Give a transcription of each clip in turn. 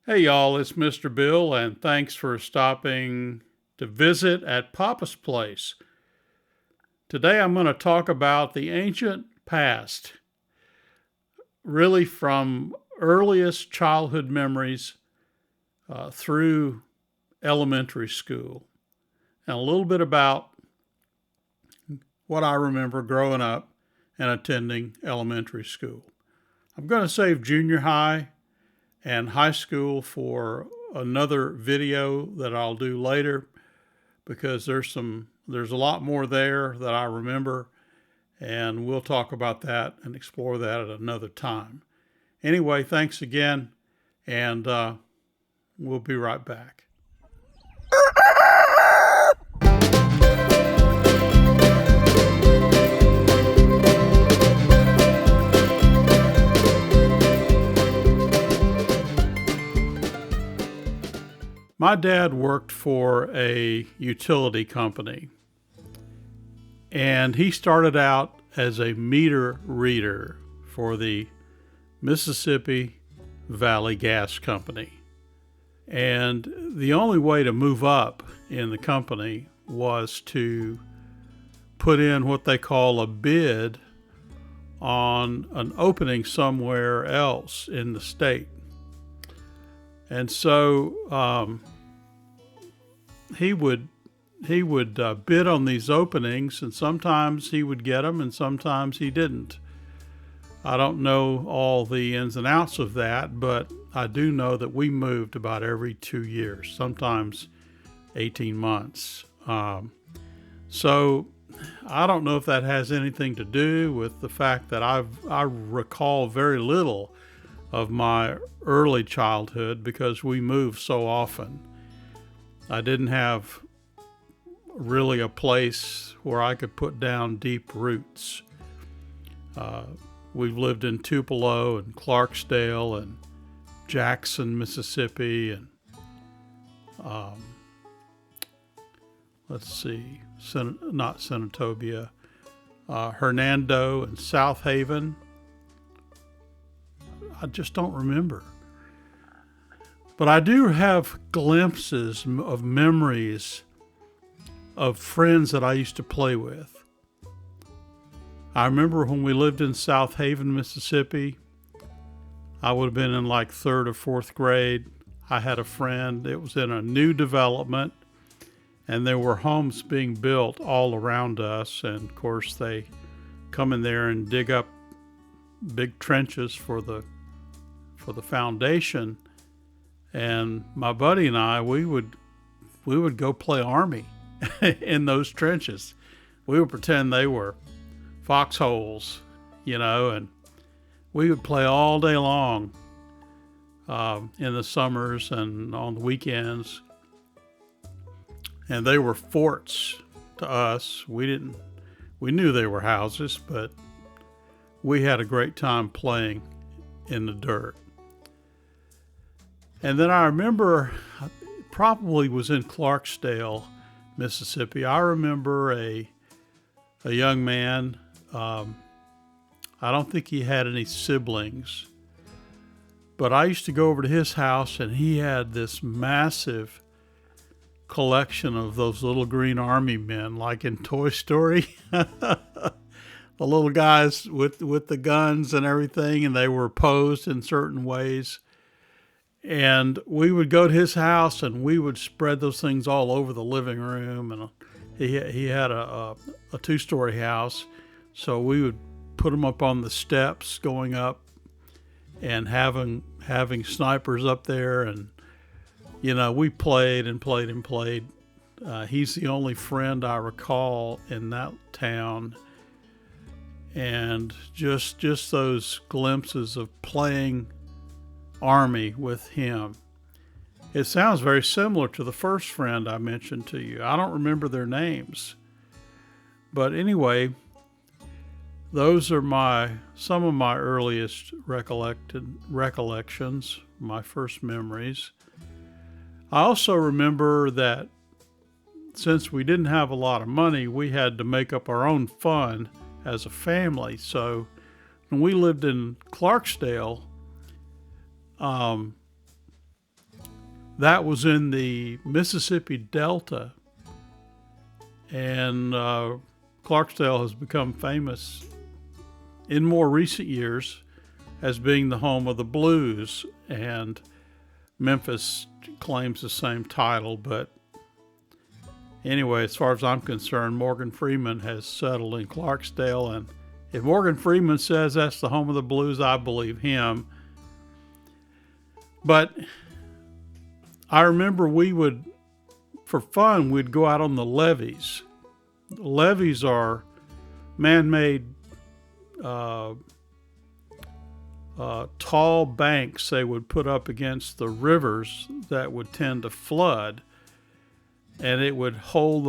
Hey y'all, it's Mr. Bill, and thanks for stopping to visit at Papa's Place. Today I'm going to talk about the ancient past, really from earliest childhood memories through elementary school, and a little bit about what I remember growing up and attending elementary school. I'm going to save junior high and high school for another video that I'll do later because there's a lot more there that I remember, and we'll talk about that and explore that at another time. Anyway, thanks again, and we'll be right back. My dad worked for a utility company, and he started out as a meter reader for the Mississippi Valley Gas Company. And the only way to move up in the company was to put in what they call a bid on an opening somewhere else in the state. And so he would bid on these openings, and sometimes he would get them, and sometimes he didn't. I don't know all the ins and outs of that, but I do know that we moved about every 2 years, sometimes 18 months. So I don't know if that has anything to do with the fact that I recall very little of my early childhood because we moved so often. I didn't have really a place where I could put down deep roots. We've lived in Tupelo and Clarksdale and Jackson, Mississippi, and let's see, not Senatobia, Hernando and South Haven. I just don't remember. But I do have glimpses of memories of friends that I used to play with. I remember when we lived in South Haven, Mississippi. I would have been in like third or fourth grade. I had a friend. It was in a new development, and there were homes being built all around us. And of course, they come in there and dig up big trenches for the foundation. And my buddy and I, we would go play army in those trenches. We would pretend they were foxholes, and we would play all day long in the summers and on the weekends. And they were forts to us. We knew they were houses, but we had a great time playing in the dirt. And then I remember, probably was in Clarksdale, Mississippi. I remember a young man. I don't think he had any siblings, but I used to go over to his house, and he had this massive collection of those little green army men, like in Toy Story. The little guys with the guns and everything, and they were posed in certain ways. And we would go to his house, and we would spread those things all over the living room. And he had a two-story house, so we would put them up on the steps going up, and having snipers up there. And we played and played and played. He's the only friend I recall in that town, and just those glimpses of playing army with him. It sounds very similar to the first friend I mentioned to you. I don't remember their names, but anyway, those are some of my earliest recollections, my first memories. I also remember that since we didn't have a lot of money, we had to make up our own fun as a family. So when we lived in Clarksdale, that was in the Mississippi Delta, and Clarksdale has become famous in more recent years as being the home of the blues, and Memphis claims the same title. But anyway, as far as I'm concerned, Morgan Freeman has settled in Clarksdale, and if Morgan Freeman says that's the home of the blues, I believe him. But I remember we would, for fun, we'd go out on the levees. The levees are man-made tall banks they would put up against the rivers that would tend to flood, and it would hold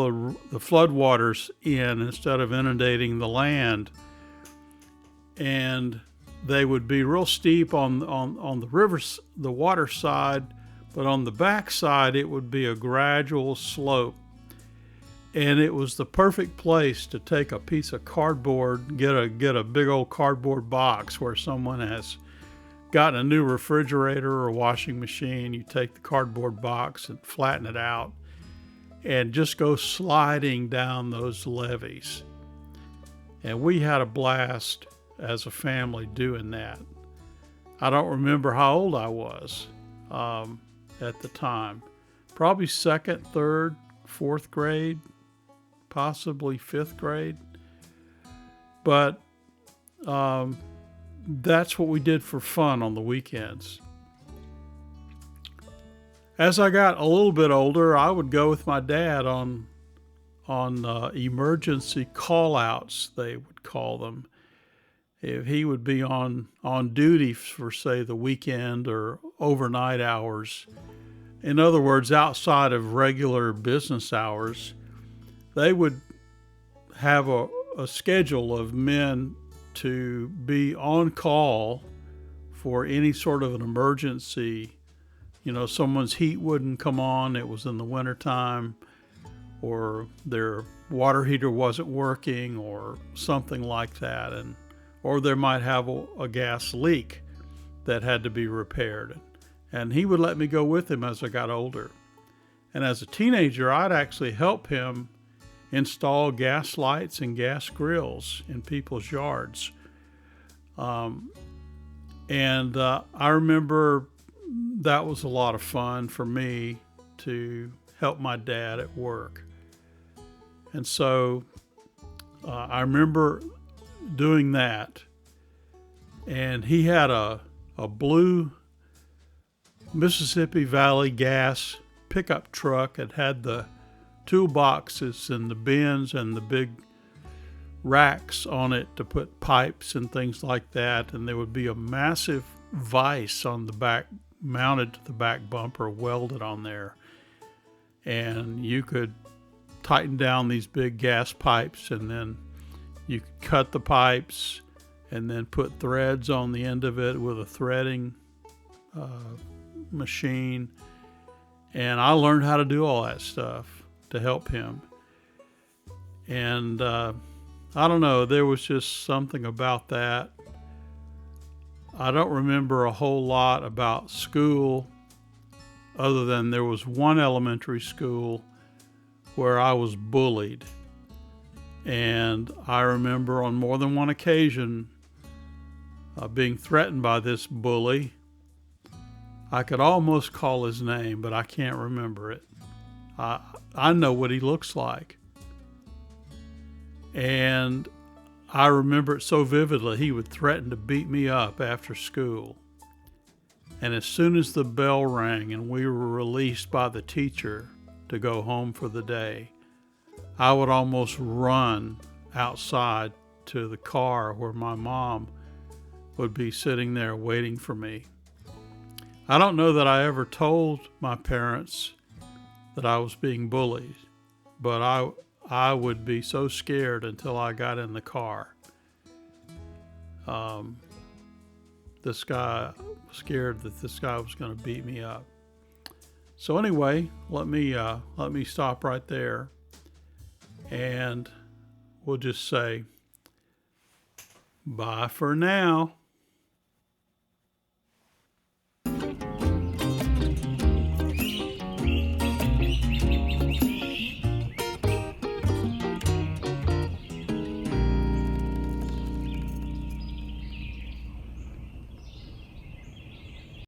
the floodwaters in instead of inundating the land. And they would be real steep on the rivers, the water side, but on the back side it would be a gradual slope. And it was the perfect place to take a piece of cardboard, get a big old cardboard box where someone has gotten a new refrigerator or washing machine. You take the cardboard box and flatten it out and just go sliding down those levees. And we had a blast as a family doing that. I don't remember how old I was at the time. Probably second, third, fourth grade, possibly fifth grade. But that's what we did for fun on the weekends. As I got a little bit older, I would go with my dad on emergency call-outs, they would call them. If he would be on duty for, say, the weekend or overnight hours, in other words, outside of regular business hours, they would have a schedule of men to be on call for any sort of an emergency. You know, someone's heat wouldn't come on, it was in the wintertime, or their water heater wasn't working or something like that, or there might have a gas leak that had to be repaired. And he would let me go with him as I got older. And as a teenager, I'd actually help him install gas lights and gas grills in people's yards. I remember that was a lot of fun for me to help my dad at work. And so I remember doing that. And he had a blue Mississippi Valley gas pickup truck. It had the toolboxes and the bins and the big racks on it to put pipes and things like that. And there would be a massive vise on the back, mounted to the back bumper, welded on there. And you could tighten down these big gas pipes, and then you could cut the pipes and then put threads on the end of it with a threading machine. And I learned how to do all that stuff to help him. And I don't know, there was just something about that. I don't remember a whole lot about school, other than there was one elementary school where I was bullied. And I remember on more than one occasion being threatened by this bully. I could almost call his name, but I can't remember it. I know what he looks like. And I remember it so vividly. He would threaten to beat me up after school. And as soon as the bell rang and we were released by the teacher to go home for the day, I would almost run outside to the car where my mom would be sitting there waiting for me. I don't know that I ever told my parents that I was being bullied, but I would be so scared until I got in the car. This guy, scared that this guy was going to beat me up. So anyway, let me stop right there, and we'll just say bye for now.